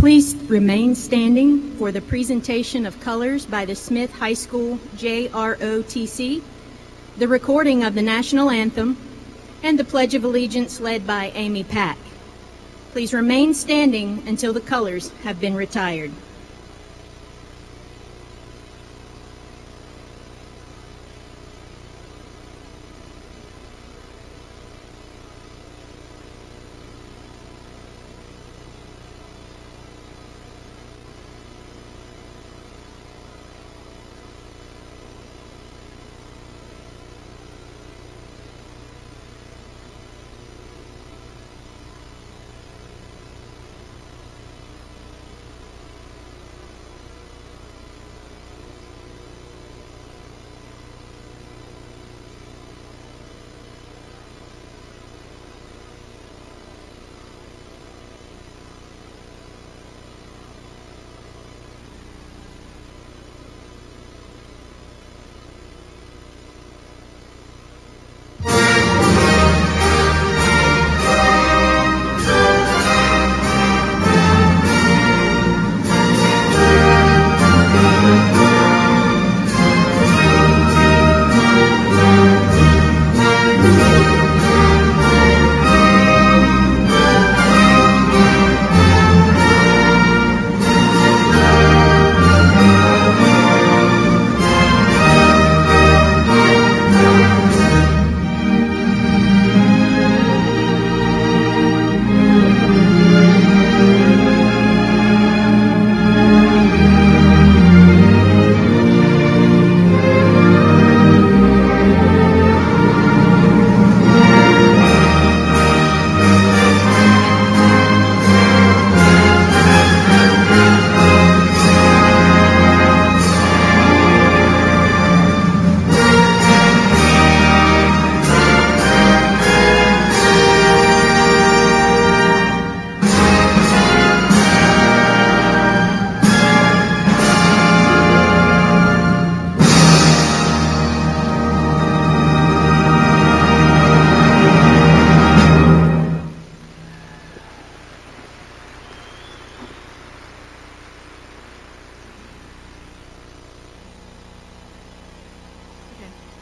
Please remain standing for the presentation of colors by the Smith High School JROTC, the recording of the national anthem, and the Pledge of Allegiance led by Amy Pack. Please remain standing until the colors have been retired.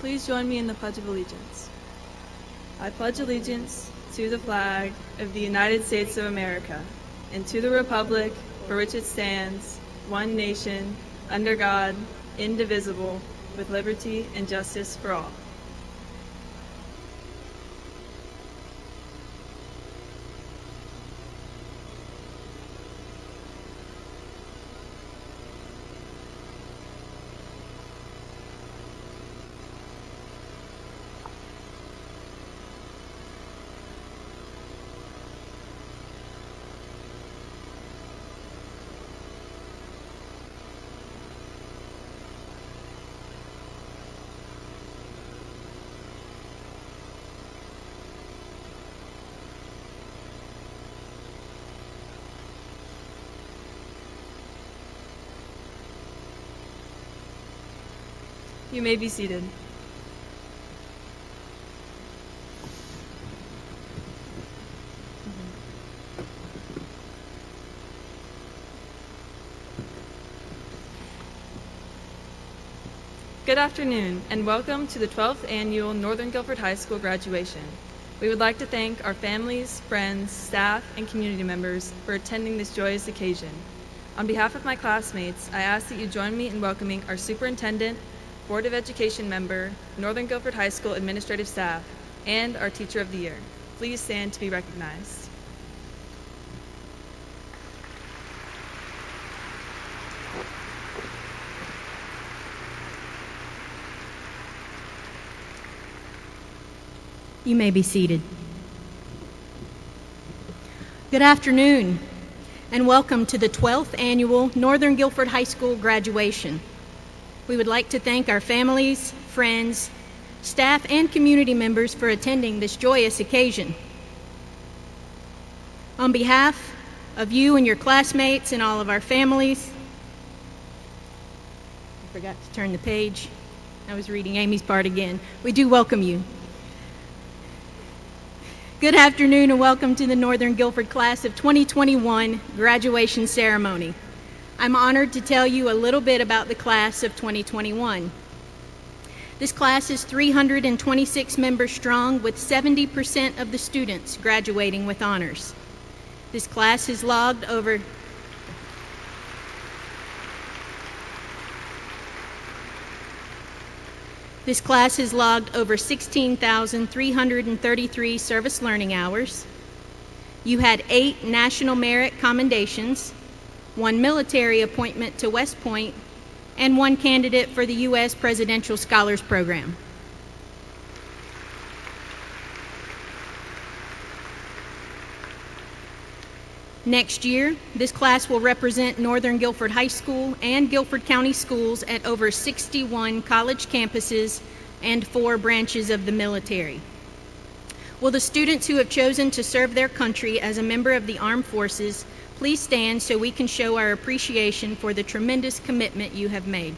Please join me in the Pledge of Allegiance. I pledge allegiance to the flag of the United States of America and to the republic for which it stands, one nation, under God, indivisible, with liberty and justice for all. You may be seated. Good afternoon, and welcome to the 12th Annual Northern Guilford High School graduation. We would like to thank our families, friends, staff, and community members for attending this joyous occasion. On behalf of my classmates, I ask that you join me in welcoming our superintendent, Board of Education member, Northern Guilford High School administrative staff, and our Teacher of the Year. Please stand to be recognized. You may be seated. Good afternoon, and welcome to the 12th Annual Northern Guilford High School graduation. We would like to thank our families, friends, staff, and community members for attending this joyous occasion. On behalf of you and your classmates and all of our families, I forgot to turn the page. I was reading Amy's part again. We do welcome you. Good afternoon and welcome to the Northern Guilford Class of 2021 graduation ceremony. I'm honored to tell you a little bit about the Class of 2021. This class is 326 members strong, with 70% of the students graduating with honors. This class has logged over This class has logged over 16,333 service learning hours. You had 8 National Merit Commendations, 1 military appointment to West Point, and 1 candidate for the U.S. Presidential Scholars Program. Next year, this class will represent Northern Guilford High School and Guilford County Schools at over 61 college campuses and 4 branches of the military. Will the students who have chosen to serve their country as a member of the armed forces please stand so we can show our appreciation for the tremendous commitment you have made.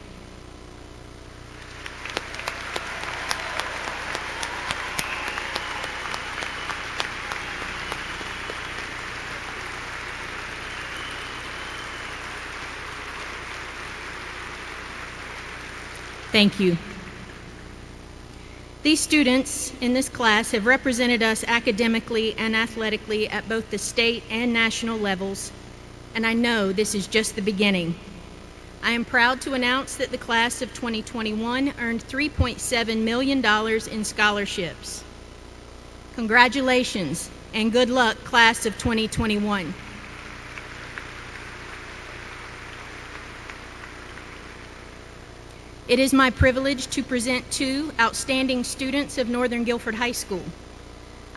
Thank you. These students in this class have represented us academically and athletically at both the state and national levels, and I know this is just the beginning. I am proud to announce that the class of 2021 earned $3.7 million in scholarships. Congratulations and good luck, class of 2021. It is my privilege to present 2 outstanding students of Northern Guilford High School.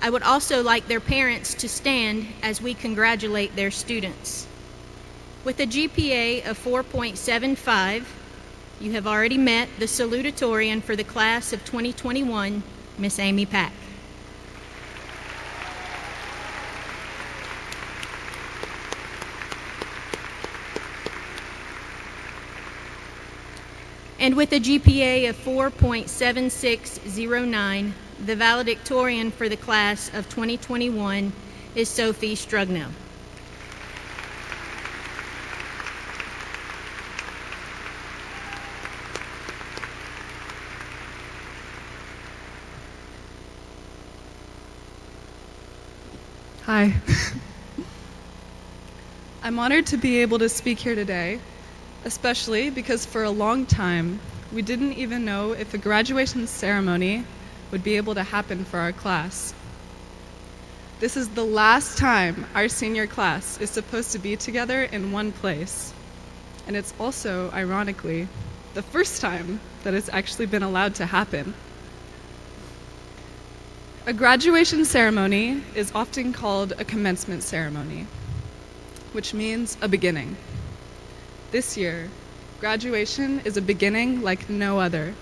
I would also like their parents to stand as we congratulate their students. With a GPA of 4.75, you have already met the salutatorian for the class of 2021, Miss Amy Pack. And with a GPA of 4.7609, the valedictorian for the class of 2021 is Sophie Strugno. Hi. I'm honored to be able to speak here today, especially because for a long time, we didn't even know if a graduation ceremony would be able to happen for our class. This is the last time our senior class is supposed to be together in one place. And it's also, ironically, the first time that it's actually been allowed to happen. A graduation ceremony is often called a commencement ceremony, which means a beginning. This year, graduation is a beginning like no other.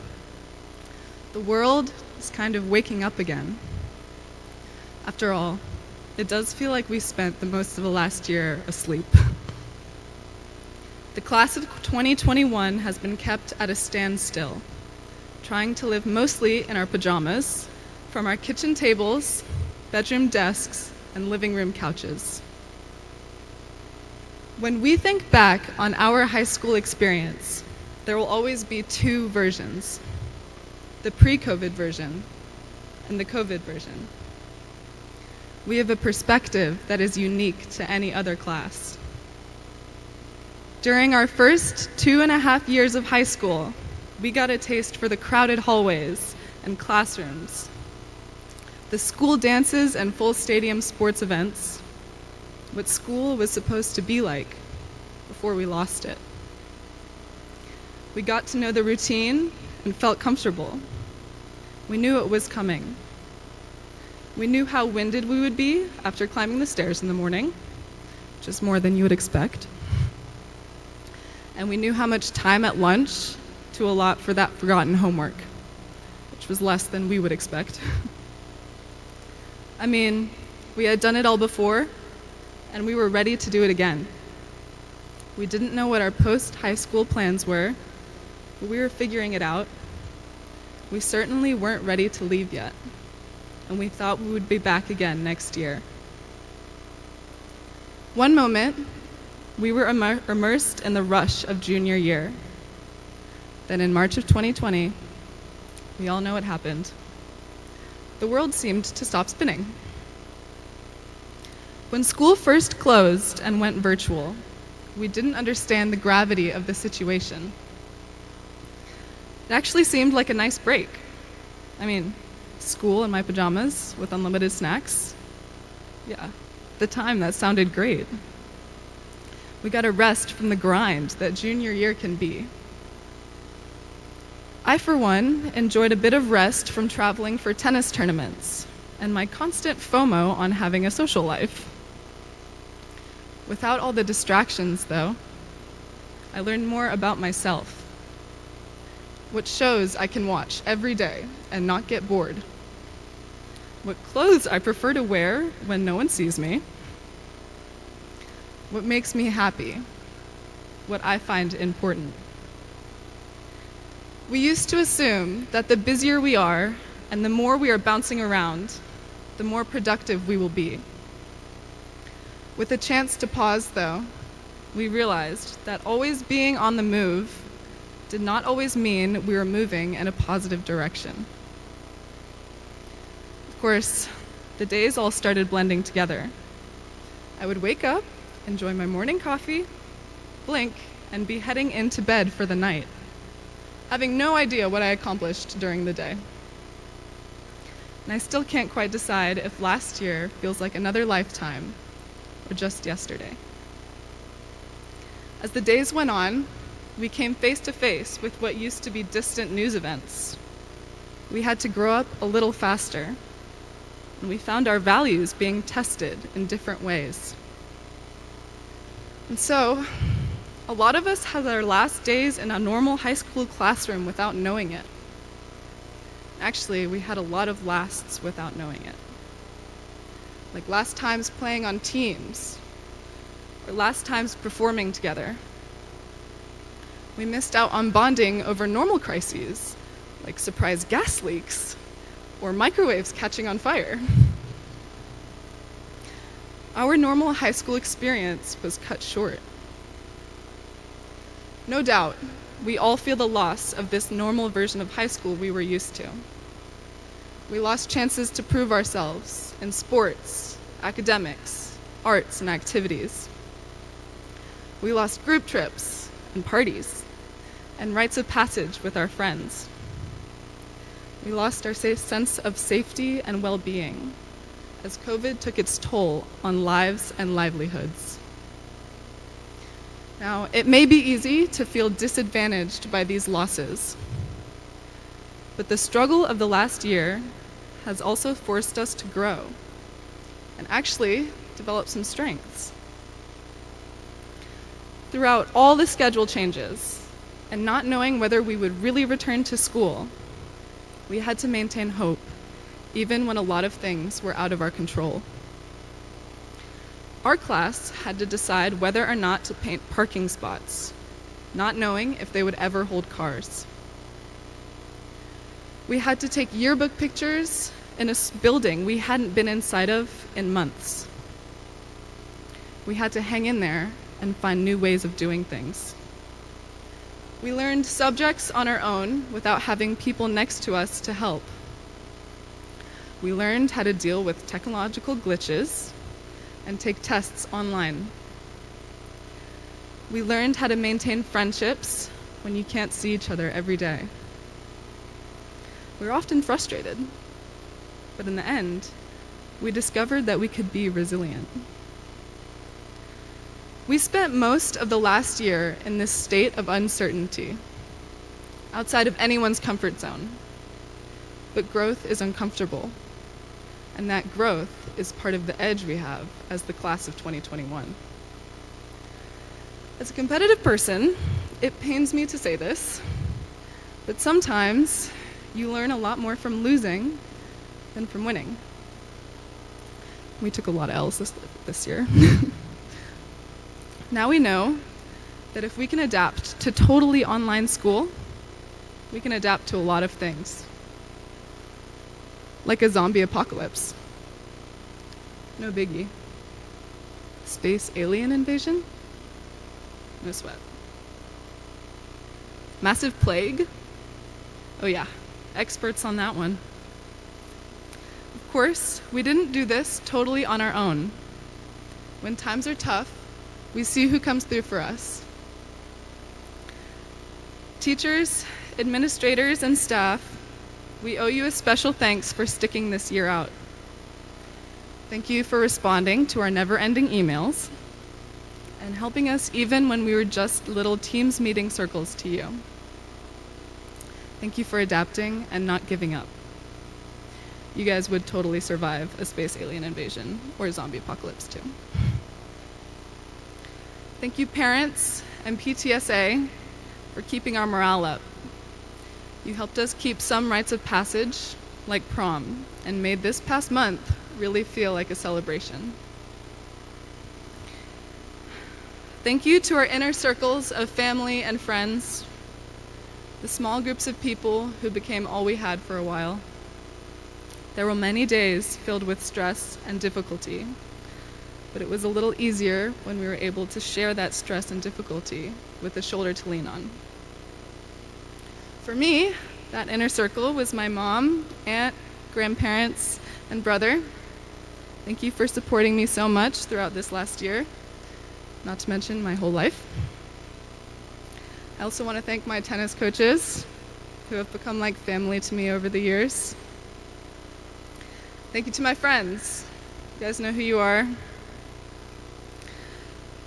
The world is kind of waking up again. After all, it does feel like we spent the most of the last year asleep. The class of 2021 has been kept at a standstill, trying to live mostly in our pajamas, from our kitchen tables, bedroom desks, and living room couches. When we think back on our high school experience, there will always be 2 versions: the pre-COVID version and the COVID version. We have a perspective that is unique to any other class. During our first 2.5 years of high school, we got a taste for the crowded hallways and classrooms, the school dances and full stadium sports events, what school was supposed to be like before we lost it. We got to know the routine and felt comfortable. We knew it was coming. We knew how winded we would be after climbing the stairs in the morning, which is more than you would expect. And we knew how much time at lunch to allot for that forgotten homework, which was less than we would expect. I mean, we had done it all before, and we were ready to do it again. We didn't know what our post-high school plans were, but we were figuring it out. We certainly weren't ready to leave yet. and we thought we would be back again next year. One moment, we were immersed in the rush of junior year. Then in March of 2020, we all know what happened. The world seemed to stop spinning. When school first closed and went virtual, we didn't understand the gravity of the situation. It actually seemed like a nice break. I mean, school in my pajamas with unlimited snacks. Yeah, at the time that sounded great. We got a rest from the grind that junior year can be. I, for one, enjoyed a bit of rest from traveling for tennis tournaments and my constant FOMO on having a social life. Without all the distractions, though, I learned more about myself. What shows I can watch every day and not get bored. What clothes I prefer to wear when no one sees me. What makes me happy. What I find important. We used to assume that the busier we are and the more we are bouncing around, the more productive we will be. With a chance to pause, though, we realized that always being on the move did not always mean we were moving in a positive direction. Of course, the days all started blending together. I would wake up, enjoy my morning coffee, blink, and be heading into bed for the night, having no idea what I accomplished during the day. And I still can't quite decide if last year feels like another lifetime or just yesterday. As the days went on, we came face to face with what used to be distant news events. We had to grow up a little faster, and we found our values being tested in different ways. And so, a lot of us had our last days in a normal high school classroom without knowing it. Actually, we had a lot of lasts without knowing it. Like last times playing on teams, or last times performing together. We missed out on bonding over normal crises, like surprise gas leaks, or microwaves catching on fire. Our normal high school experience was cut short. No doubt, we all feel the loss of this normal version of high school we were used to. We lost chances to prove ourselves in sports, academics, arts, and activities. We lost group trips and parties and rites of passage with our friends. We lost our sense of safety and well-being as COVID took its toll on lives and livelihoods. Now, it may be easy to feel disadvantaged by these losses, but the struggle of the last year has also forced us to grow and actually develop some strengths. Throughout all the schedule changes and not knowing whether we would really return to school, we had to maintain hope, even when a lot of things were out of our control. Our class had to decide whether or not to paint parking spots, not knowing if they would ever hold cars. We had to take yearbook pictures in a building we hadn't been inside of in months. We had to hang in there and find new ways of doing things. We learned subjects on our own without having people next to us to help. We learned how to deal with technological glitches and take tests online. We learned how to maintain friendships when you can't see each other every day. We were often frustrated, but in the end, we discovered that we could be resilient. We spent most of the last year in this state of uncertainty, outside of anyone's comfort zone. But growth is uncomfortable, and that growth is part of the edge we have as the class of 2021. As a competitive person, it pains me to say this, but sometimes you learn a lot more from losing than from winning. We took a lot of L's this year. Now we know that if we can adapt to totally online school, we can adapt to a lot of things. like a zombie apocalypse. No biggie. Space alien invasion? No sweat. Massive plague? Oh yeah, experts on that one. Of course, we didn't do this totally on our own. When times are tough, we see who comes through for us. Teachers, administrators, and staff, we owe you a special thanks for sticking this year out. Thank you for responding to our never-ending emails and helping us even when we were just little Teams meeting circles to you. Thank you for adapting and not giving up. You guys would totally survive a space alien invasion or a zombie apocalypse too. Thank you, parents and PTSA, for keeping our morale up. You helped us keep some rites of passage, like prom, and made this past month really feel like a celebration. Thank you to our inner circles of family and friends, the small groups of people who became all we had for a while. There were many days filled with stress and difficulty, but it was a little easier when we were able to share that stress and difficulty with a shoulder to lean on. For me, that inner circle was my mom, aunt, grandparents, and brother. Thank you for supporting me so much throughout this last year, not to mention my whole life. I also want to thank my tennis coaches, who have become like family to me over the years. Thank you to my friends. You guys know who you are.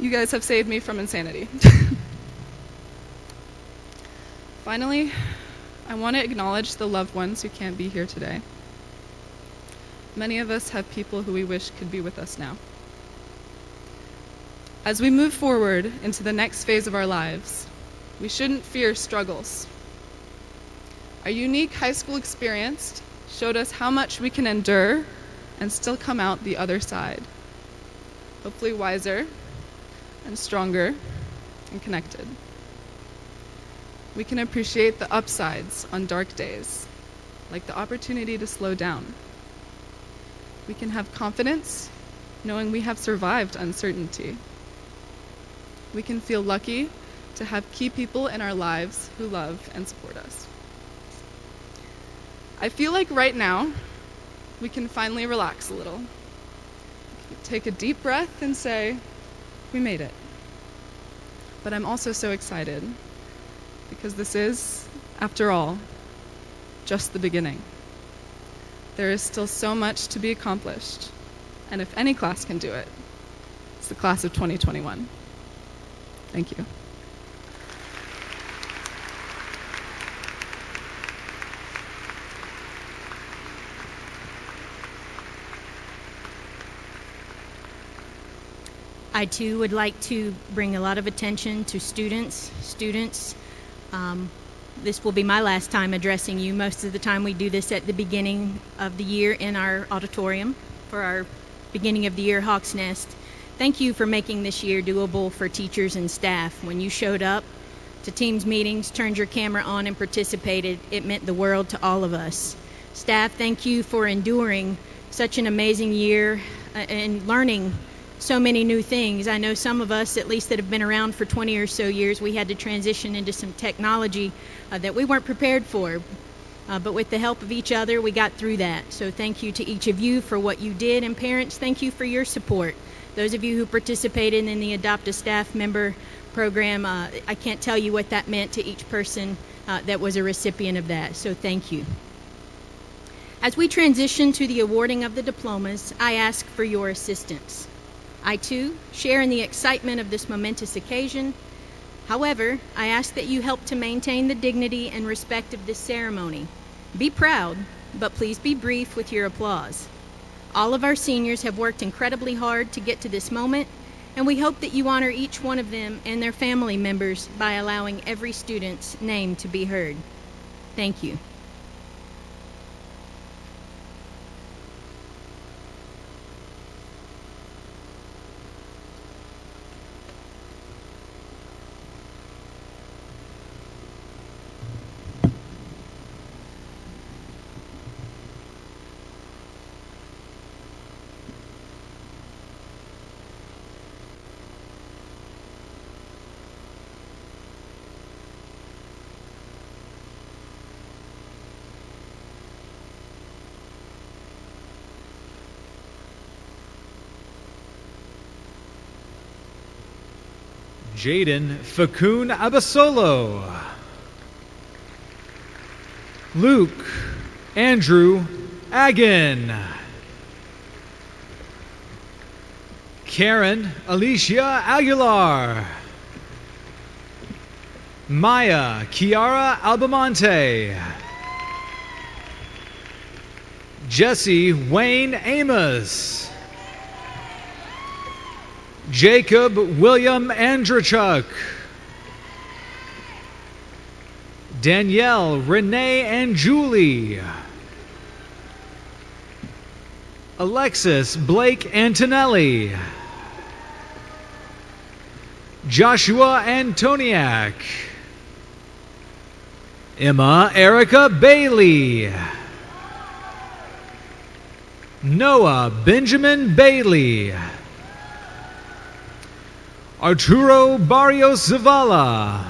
You guys have saved me from insanity. Finally, I want to acknowledge the loved ones who can't be here today. Many of us have people who we wish could be with us now. As we move forward into the next phase of our lives, we shouldn't fear struggles. Our unique high school experience showed us how much we can endure and still come out the other side, hopefully wiser and stronger and connected. We can appreciate the upsides on dark days, like the opportunity to slow down. We can have confidence knowing we have survived uncertainty. We can feel lucky to have key people in our lives who love and support us. I feel like right now, we can finally relax a little. Take a deep breath and say, we made it. But I'm also so excited because this is, after all, just the beginning. There is still so much to be accomplished, and if any class can do it, it's the class of 2021. Thank you. I too would like to bring a lot of attention to students. This will be my last time addressing you. Most of the time we do this at the beginning of the year in our auditorium for our beginning of the year Hawk's Nest. Thank you for making this year doable for teachers and staff. When you showed up to Teams meetings, turned your camera on, and participated, it meant the world to all of us. Staff, thank you for enduring such an amazing year and learning so many new things. I know some of us, at least that have been around for 20 or so years, we had to transition into some technology that we weren't prepared for. But with the help of each other, we got through that. So thank you to each of you for what you did. And parents, thank you for your support. Those of you who participated in the Adopt a Staff Member program, I can't tell you what that meant to each person that was a recipient of that. So thank you. As we transition to the awarding of the diplomas, I ask for your assistance. I, too, share in the excitement of this momentous occasion. However, I ask that you help to maintain the dignity and respect of this ceremony. Be proud, but please be brief with your applause. All of our seniors have worked incredibly hard to get to this moment, and we hope that you honor each one of them and their family members by allowing every student's name to be heard. Thank you. Jaden Fakun Abasolo. Luke Andrew Agan. Karen Alicia Aguilar. Maya Kiara Albamonte. Jesse Wayne Amos. Jacob William Andrachuk. Danielle Renee and Julie. Alexis Blake Antonelli. Joshua Antoniak. Emma Erica Bailey. Noah Benjamin Bailey. Arturo Barrios Zavala.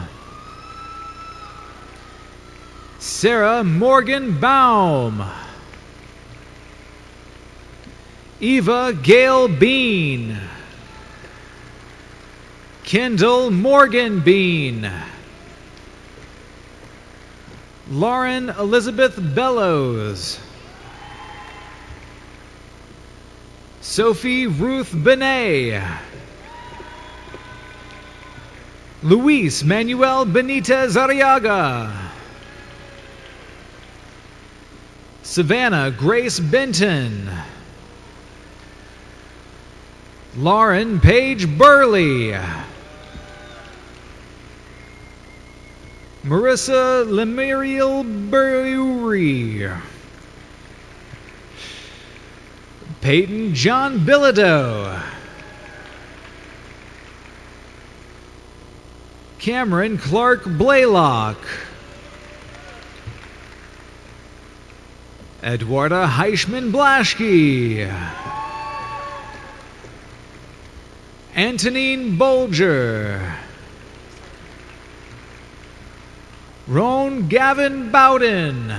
Sarah Morgan Baum. Eva Gail Bean. Kendall Morgan Bean. Lauren Elizabeth Bellows. Sophie Ruth Benet. Luis Manuel Benitez Arriaga. Savannah Grace Benton. Lauren Paige Burley. Marissa Lemuriel Burry. Peyton John Bilodeau. Cameron Clark Blaylock. Eduarda Heichman Blaschke. Antonine Bolger. Roan Gavin Bowden.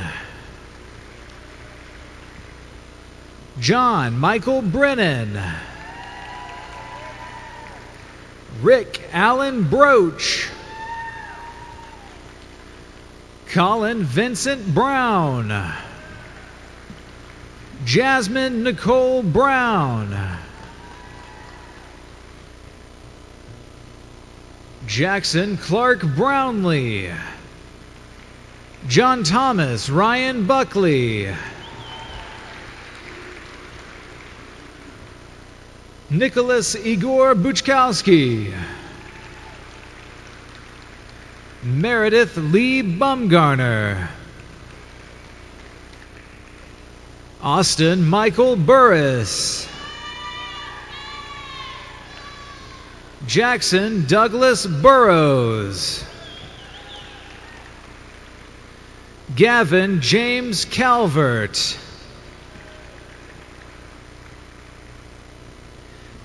John Michael Brennan. Rick Allen Broach. Colin Vincent Brown. Jasmine Nicole Brown. Jackson Clark Brownlee. John Thomas Ryan Buckley. Nicholas Igor Buchkowski. Meredith Lee Bumgarner. Austin Michael Burris. Jackson Douglas Burrows. Gavin James Calvert.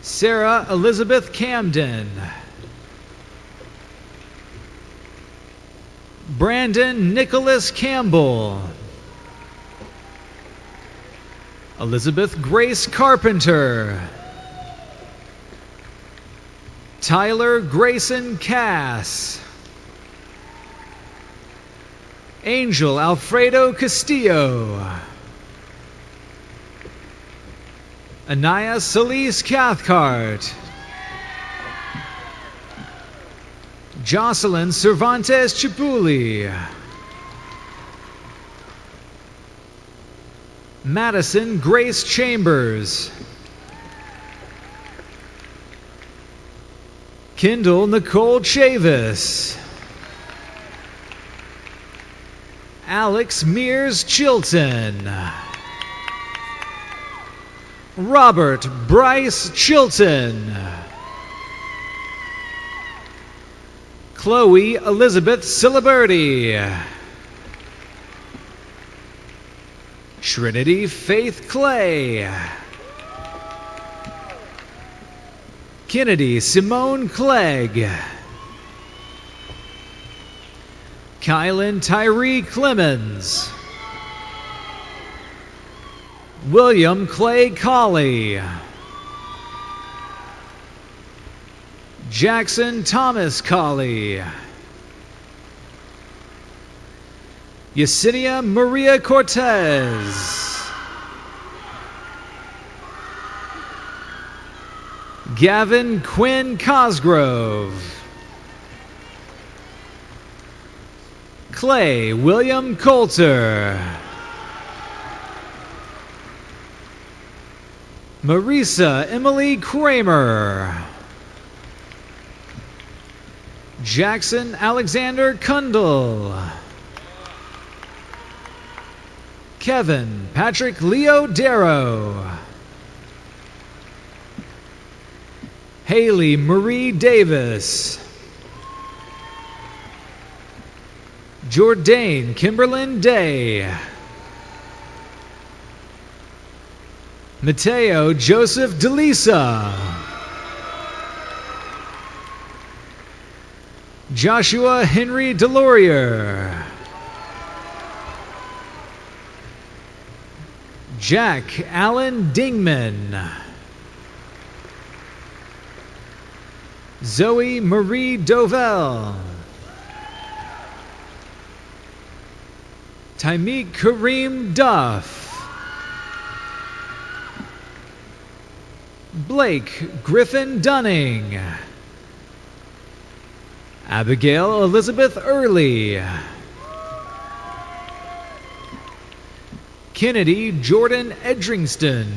Sarah Elizabeth Camden. Brandon Nicholas Campbell. Elizabeth Grace Carpenter. Tyler Grayson Cass. Angel Alfredo Castillo. Anaya Solis Cathcart. Jocelyn Cervantes Chipuli. Madison Grace Chambers. Kendall Nicole Chavis. Alex Mears Chilton. Robert Bryce Chilton. Chloe Elizabeth Siliberti. Trinity Faith Clay. Kennedy Simone Clegg. Kylan Tyree Clemens. William Clay Colley. Jackson Thomas Colley. Yesenia Maria Cortez. Gavin Quinn Cosgrove. Clay William Coulter. Marisa Emily Kramer. Jackson Alexander Kundal. Kevin Patrick Leo Darrow. Haley Marie Davis. Jourdain Kimberlyn Day. Mateo Joseph DeLisa. Joshua Henry Delorier. Jack Allen Dingman. Zoe Marie Dovell. Tymeek Kareem Duff. Blake Griffin Dunning. Abigail Elizabeth Early. Kennedy Jordan Edringston.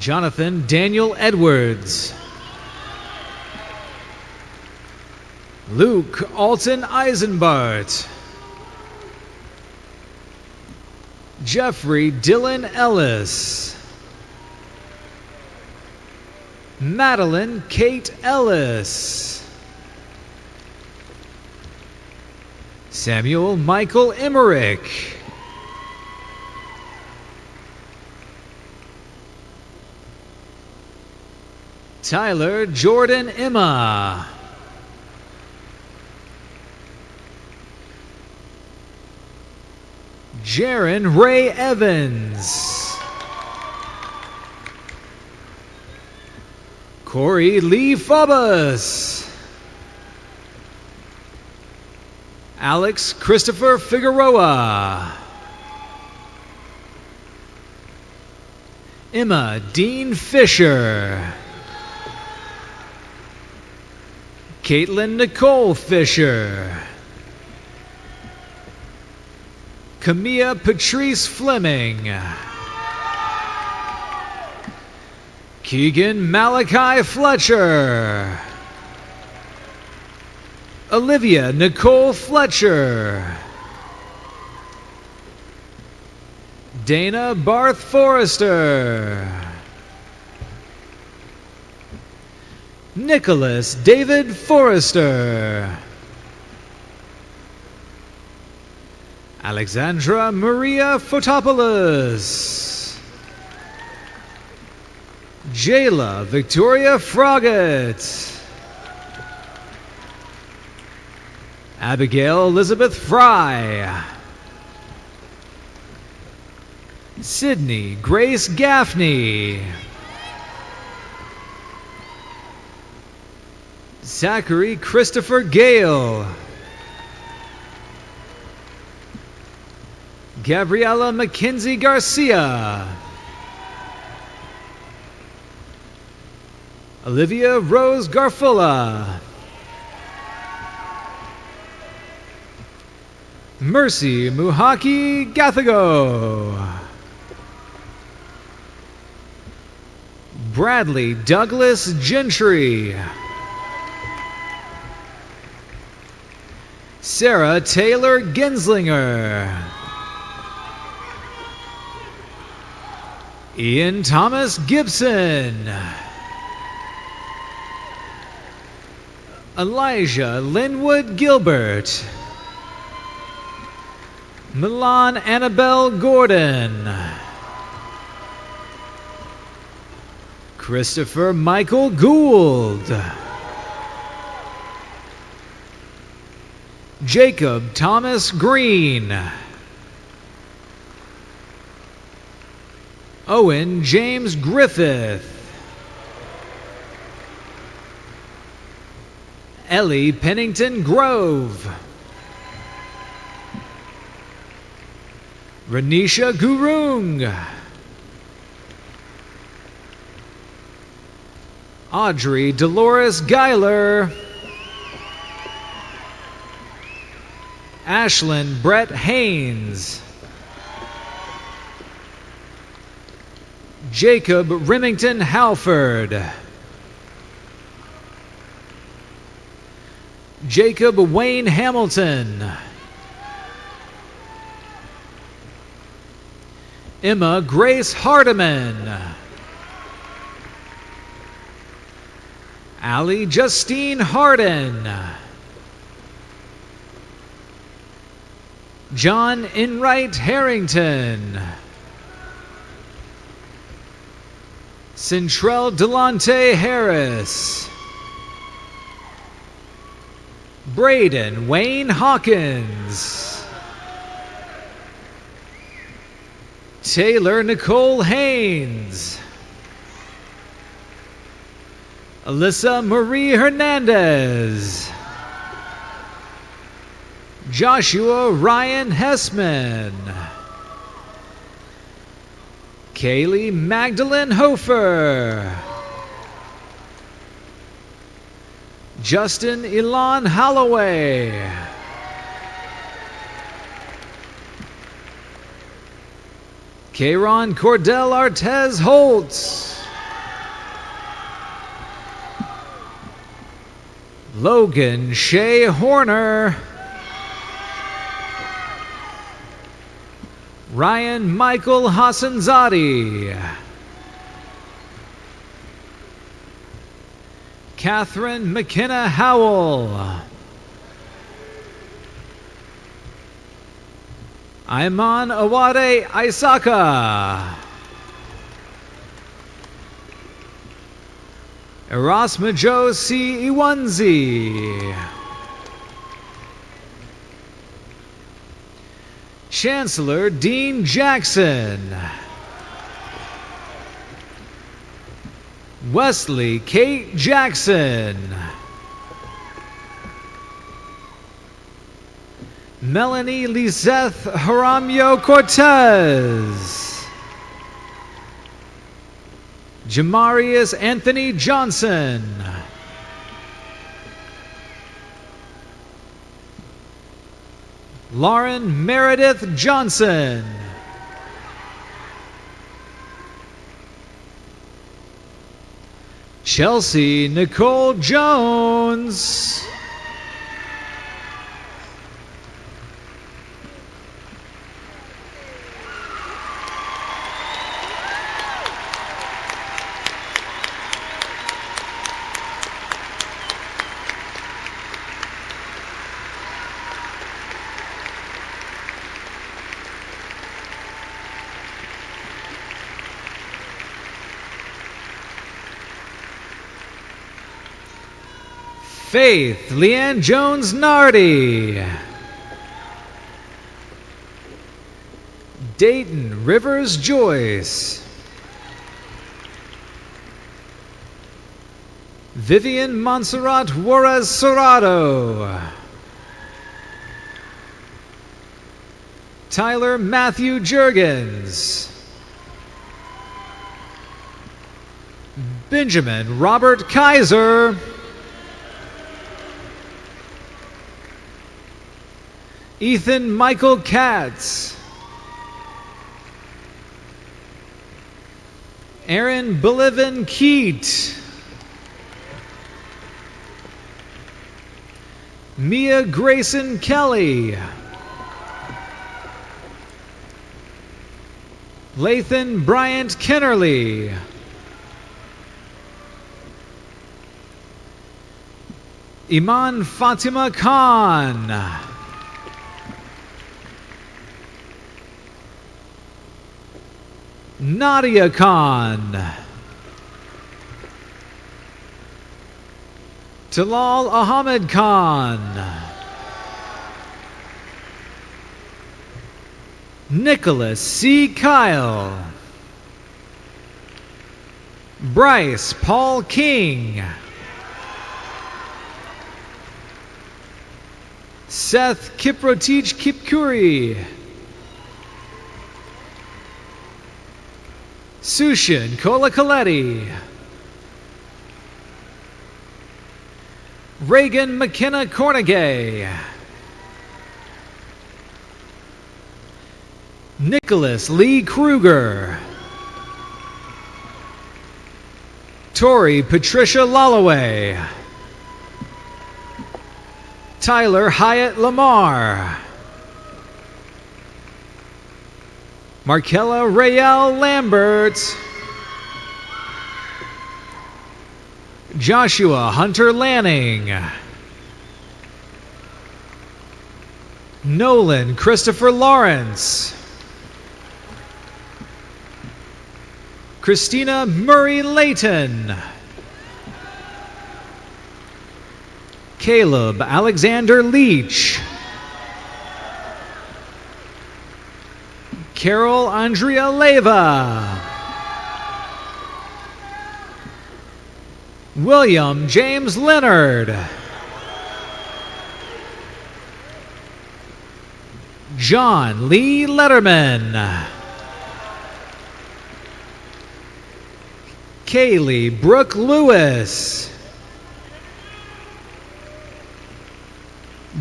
Jonathan Daniel Edwards. Luke Alton Eisenbart. Jeffrey Dylan Ellis. Madeline Kate Ellis. Samuel Michael Emmerich. Tyler Jordan Emma. Jaron Ray Evans. Corey Lee Fabus. Alex Christopher Figueroa. Emma Dean Fisher. Caitlin Nicole Fisher. Camilla Patrice Fleming. Keegan Malachi Fletcher. Olivia Nicole Fletcher. Dana Barth Forrester. Nicholas David Forrester. Alexandra Maria Fotopoulos. Jayla Victoria Froggatt. Abigail Elizabeth Fry. Sydney Grace Gaffney. Zachary Christopher Gale. Gabriela Mackenzie Garcia. Olivia Rose Garfula. Mercy Muhaki Gathago. Bradley Douglas Gentry. Sarah Taylor Genslinger. Ian Thomas Gibson. Elijah Linwood Gilbert. Milan Annabelle Gordon. Christopher Michael Gould. Jacob Thomas Green. Owen James Griffith. Ellie Pennington Grove. Renisha Gurung. Audrey Dolores Geiler. Ashlyn Brett Haynes. Jacob Remington Halford. Jacob Wayne Hamilton. Emma Grace Hardiman. Allie Justine Harden. John Enright Harrington. Centrell Delonte Harris. Braden Wayne Hawkins. Taylor Nicole Haynes. Alyssa Marie Hernandez. Joshua Ryan Hessman. Kaylee Magdalene Hofer. Justin Elon Holloway. Kayron Cordell Artez Holtz. Logan Shea Horner. Ryan Michael Hassanzadi. Catherine McKenna Howell. Ayman Awade Isaka. Erasmajo C. Iwanzi. Chancellor Dean Jackson. Wesley Kate Jackson. Melanie Liseth Haramio Cortez. Jamarius Anthony Johnson. Lauren Meredith Johnson. Chelsea Nicole Jones. Faith Leanne Jones Nardi. Dayton Rivers Joyce. Vivian Montserrat Juarez Serrato. Tyler Matthew Jurgens. Benjamin Robert Kaiser. Ethan Michael Katz. Aaron Bolivan Keat. Mia Grayson Kelly. Lathan Bryant Kennerly. Iman Fatima Khan. Nadia Khan. Talal Ahmed Khan. Nicholas C. Kyle. Bryce Paul King. Seth Kiprotich Kipkuri. Sushin Kolakaletti. Reagan McKenna Cornegay. Nicholas Lee Kruger. Tori Patricia Lolloway. Tyler Hyatt Lamar. Markella Rael Lambert. Joshua Hunter Lanning. Nolan Christopher Lawrence. Christina Murray Layton. Caleb Alexander Leach. Carol Andrea Leva. William James Leonard. John Lee Letterman. Kaylee Brooke Lewis.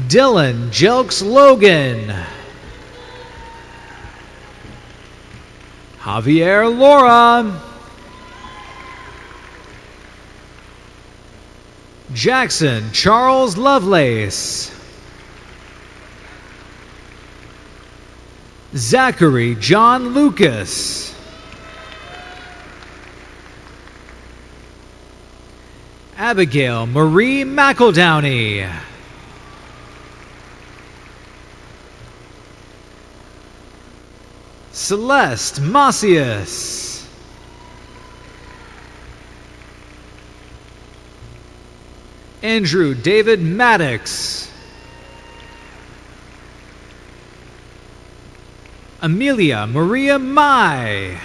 Dylan Jelks Logan. Javier Laura. Jackson Charles Lovelace. Zachary John Lucas. Abigail Marie McEldowney. Celeste Macias. Andrew David Maddox. Amelia Maria Mai.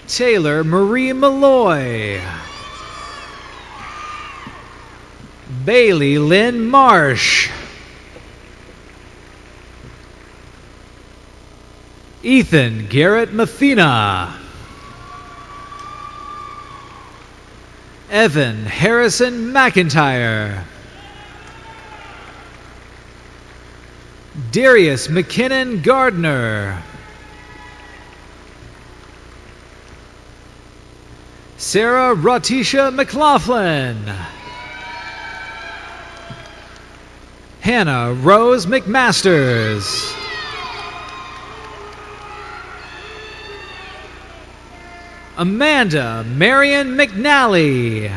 Taylor Marie Malloy. Bailey Lynn Marsh. Ethan Garrett Mathena. Evan Harrison McIntyre. Darius McKinnon Gardner. Sarah Ratisha McLaughlin. Hannah Rose McMasters. Amanda Marion McNally.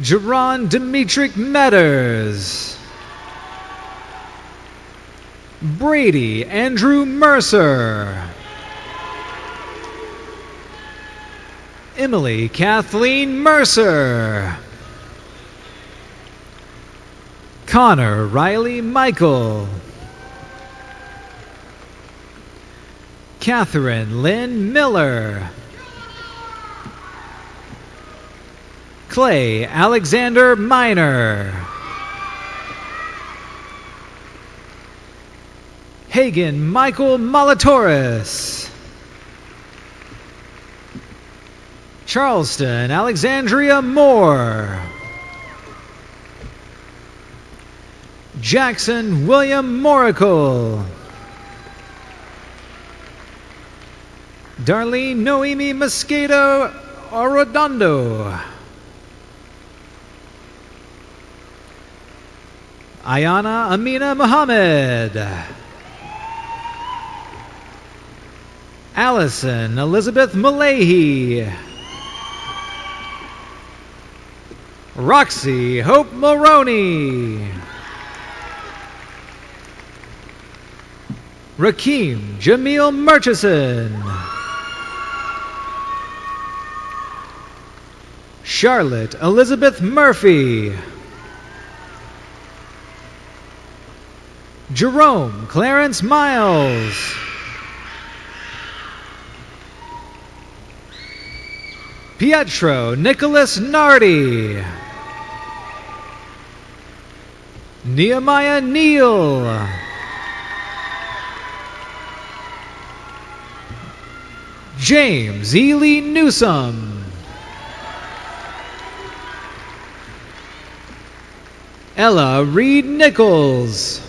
Jerron Demetric Metters. Brady Andrew Mercer. Emily Kathleen Mercer. Connor Riley Michael. Catherine Lynn Miller. Clay Alexander Minor. Hagen Michael Molatoris. Charleston Alexandria Moore. Jackson William Moracle. Darlene Noemi Mosquito Arredondo. Ayana Amina Muhammad. Allison Elizabeth Malahi. Roxy Hope Maroney. Rakeem Jamil Murchison. Charlotte Elizabeth Murphy. Jerome Clarence Miles. Pietro Nicholas Nardi. Nehemiah Neal. James Ely Newsom. Ella Reed Nichols.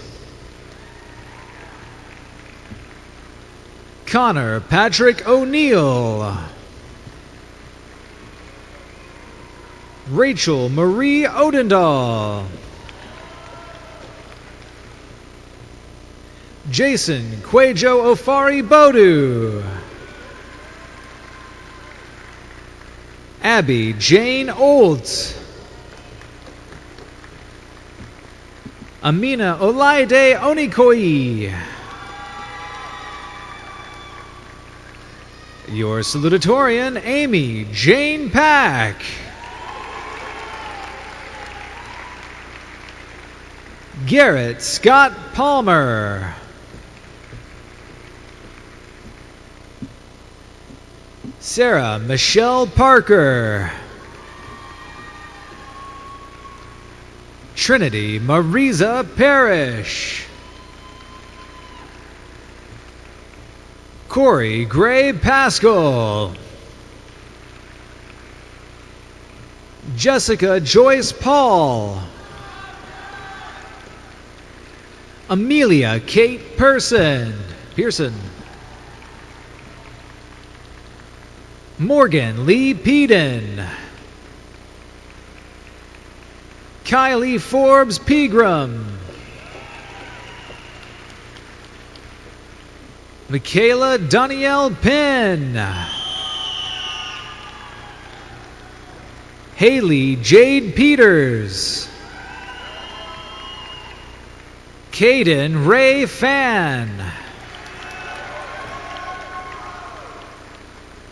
Connor Patrick O'Neill. Rachel Marie Odendahl. Jason Kwejo Ofari Bodu. Abby Jane Olds. Amina Olaide Onikoi. Your salutatorian, Amy Jane Pack. Garrett Scott Palmer. Sarah Michelle Parker. Trinity Marisa Parrish. Corey Gray Pascal. Jessica Joyce Paul. Amelia Kate Pearson. Morgan Lee Peden. Kylie Forbes Pegram. Michaela Danielle Penn. Haley Jade Peters. Caden Ray Fan.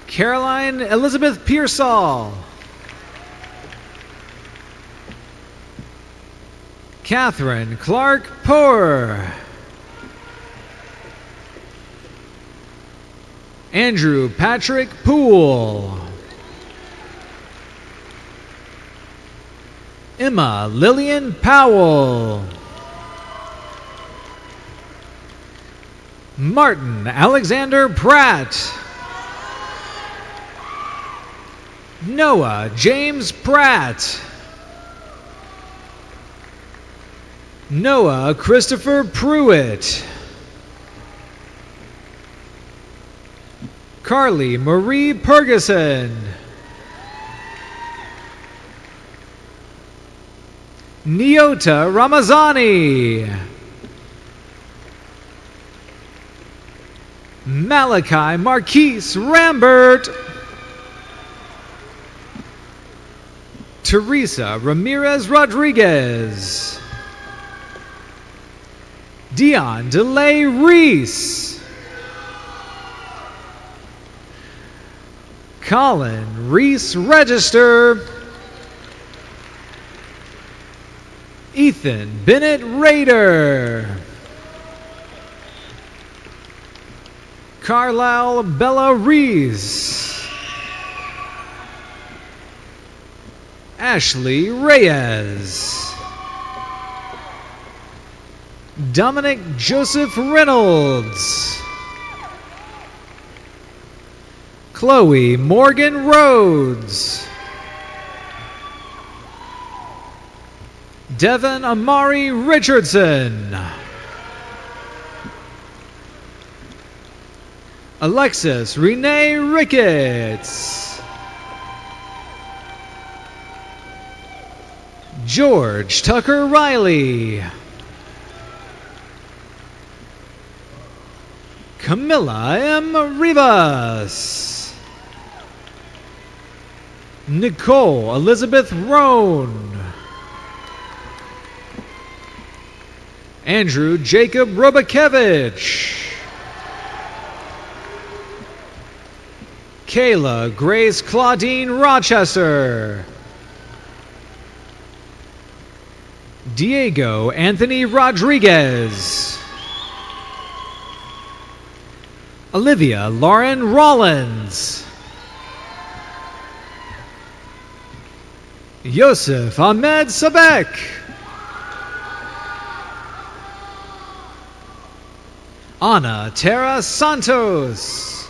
Caroline Elizabeth Pearsall. Catherine Clark Poor. Andrew Patrick Poole. Emma Lillian Powell. Martin Alexander Pratt. Noah James Pratt. Noah Christopher Pruitt. Carly Marie Perguson. Nyota Ramazani. Malachi Marquise Rambert. Teresa Ramirez Rodriguez. Dion DeLay Reese. Colin Reese Register. Ethan Bennett Rader. Carlisle Bella Reese. Ashley Reyes. Dominic Joseph Reynolds. Chloe Morgan Rhodes. Devin Amari Richardson. Alexis Renee Ricketts. George Tucker Riley. Camilla M. Rivas. Nicole Elizabeth Roan. Andrew Jacob Robakevich. Kayla Grace Claudine Rochester. Diego Anthony Rodriguez. Olivia Lauren Rollins. Yosef Ahmed Sabek. Ana Tara Santos.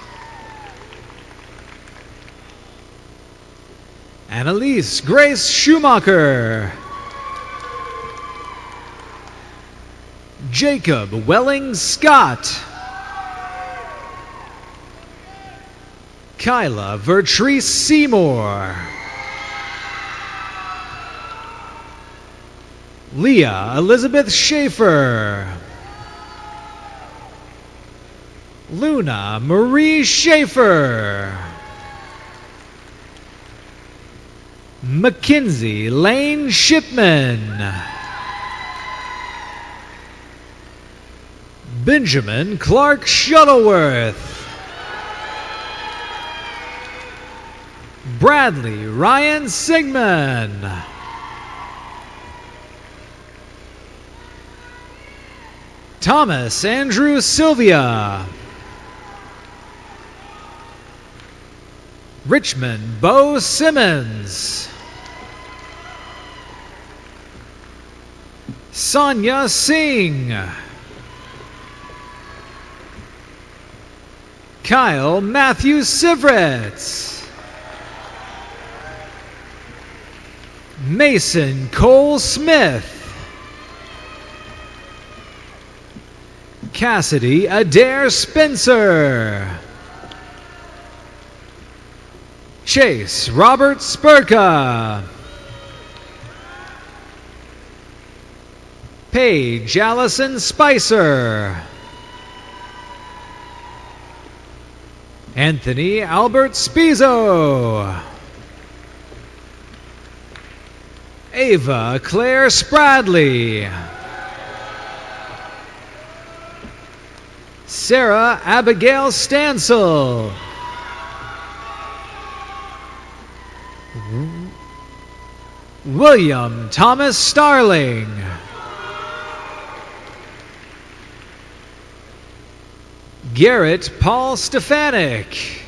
Annalise Grace Schumacher. Jacob Welling Scott. Kyla Vertrice Seymour. Leah Elizabeth Schaefer. Luna Marie Schaefer. Mackenzie Lane Shipman. Benjamin Clark Shuttleworth. Bradley Ryan Sigmund. Thomas Andrew Sylvia. Richmond Bo Simmons. Sonia Singh. Kyle Matthew Sivritz. Mason Cole Smith. Cassidy Adair Spencer. Chase Robert Spurka. Paige Allison Spicer. Anthony Albert Spizo. Ava Claire Spradley. Sarah Abigail Stansel. William Thomas Starling. Garrett Paul Stefanik.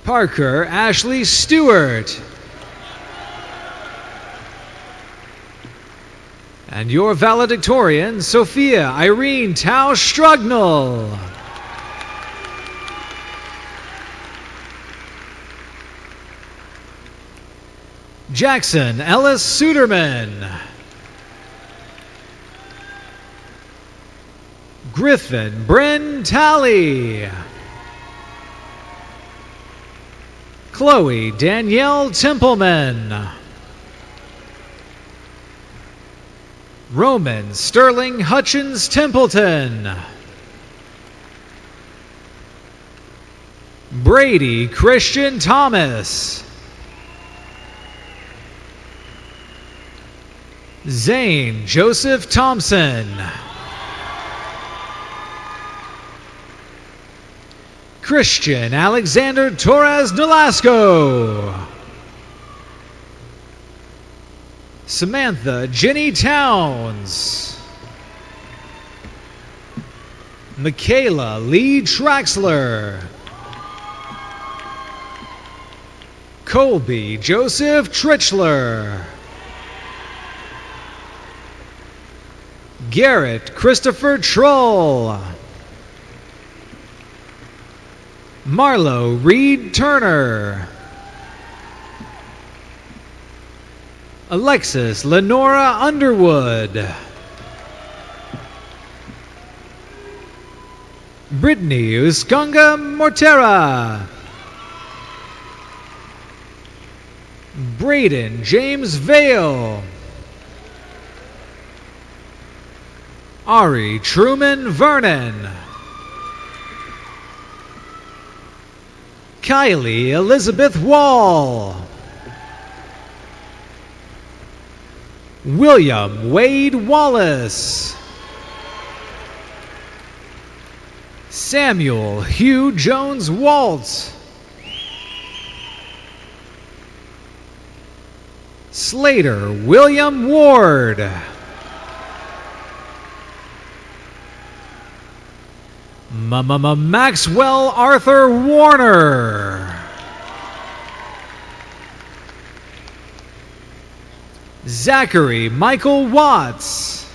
Parker Ashley Stewart. And your valedictorian, Sophia Irene Tau Strugnell. Jackson Ellis Suderman. Griffin Bryn Talley. Chloe Danielle Templeman. Roman Sterling Hutchins Templeton. Brady Christian Thomas. Zane Joseph Thompson. Christian Alexander Torres Nolasco. Samantha Jenny Towns. Michaela Lee Traxler. Colby Joseph Trichler. Garrett Christopher Troll. Marlo Reed Turner. Alexis Lenora Underwood. Brittany Uskunga Mortera. Braden James Vale. Ari Truman Vernon. Kylie Elizabeth Wall. William Wade Wallace. Samuel Hugh Jones Waltz. Slater William Ward. Maxwell Arthur Warner. Zachary Michael Watts.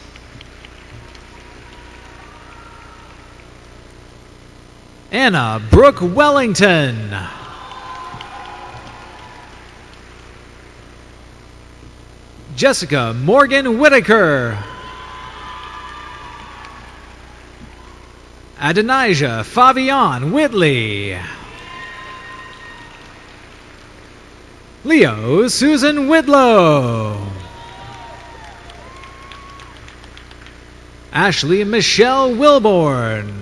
Anna Brooke Wellington. Jessica Morgan Whitaker. Adonijah Fabian Whitley. Leo Susan Whitlow. Ashley Michelle Wilborn.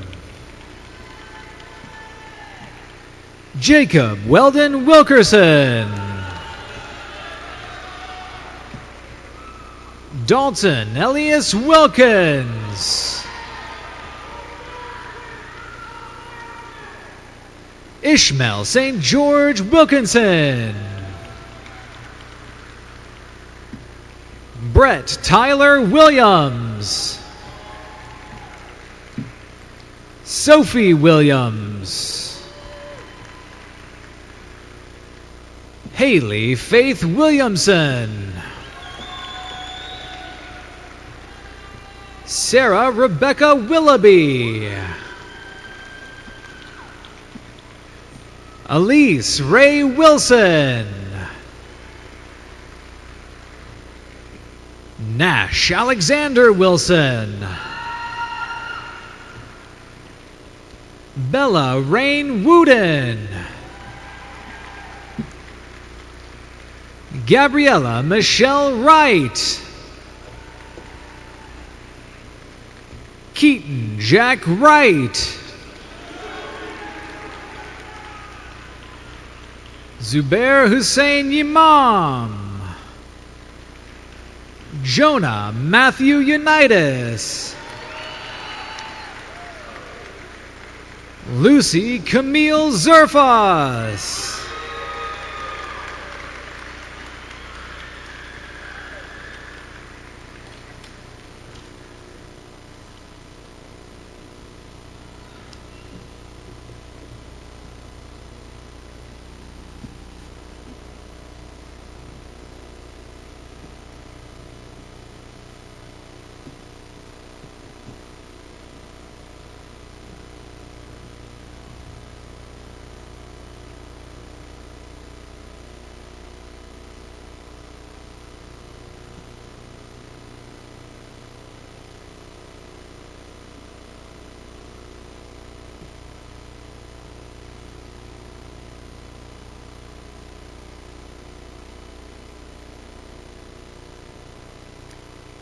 Jacob Weldon Wilkerson. Dalton Elias Wilkins. Ishmael St. George Wilkinson. Brett Tyler Williams. Sophie Williams. Haley Faith Williamson. Sarah Rebecca Willoughby. Elise Ray Wilson. Nash Alexander Wilson. Bella Rain Wooden. Gabriella Michelle Wright. Keaton Jack Wright. Zubair Hussein Imam. Jonah Matthew Unitas. Lucy Camille Zerfas.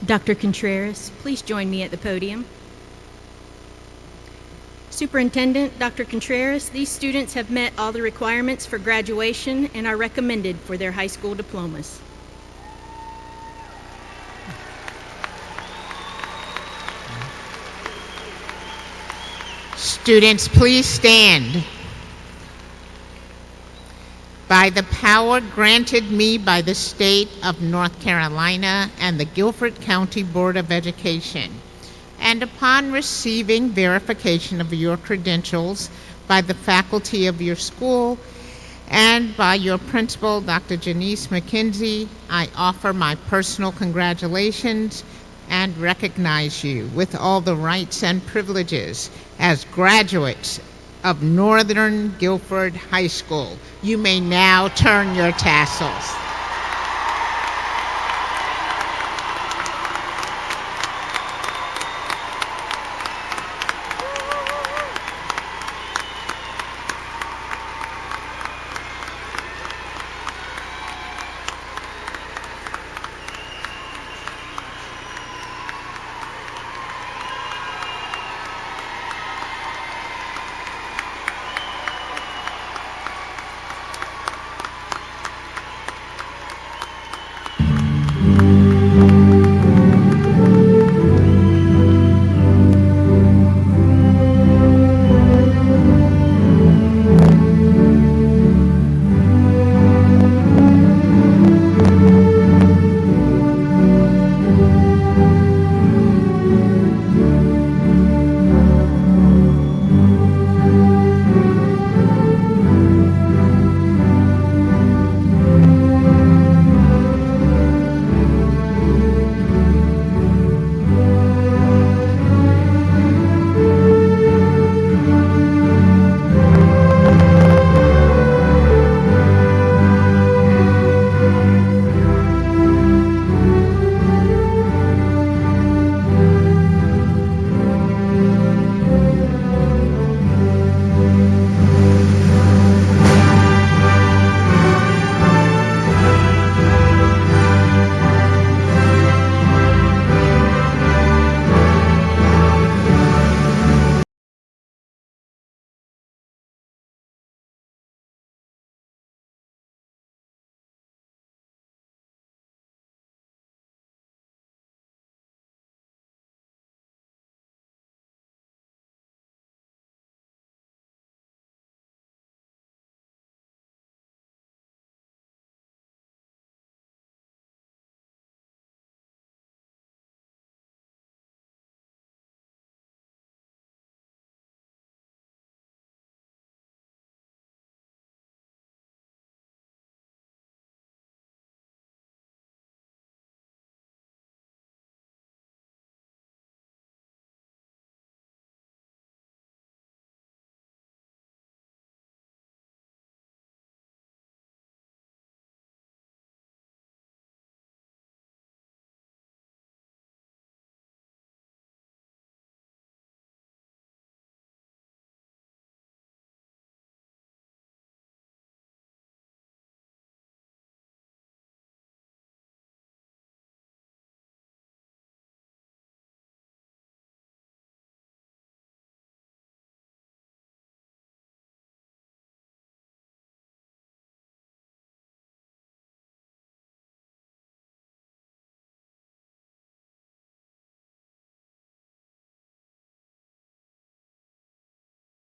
Dr. Contreras, please join me at the podium. Superintendent Dr. Contreras, these students have met all the requirements for graduation and are recommended for their high school diplomas. Students, please stand. By the power granted me by the state of North Carolina and the Guilford County Board of Education, and upon receiving verification of your credentials by the faculty of your school and by your principal, Dr. Janice McKenzie, I offer my personal congratulations and recognize you with all the rights and privileges as graduates of Northern Guilford High School. You may now turn your tassels.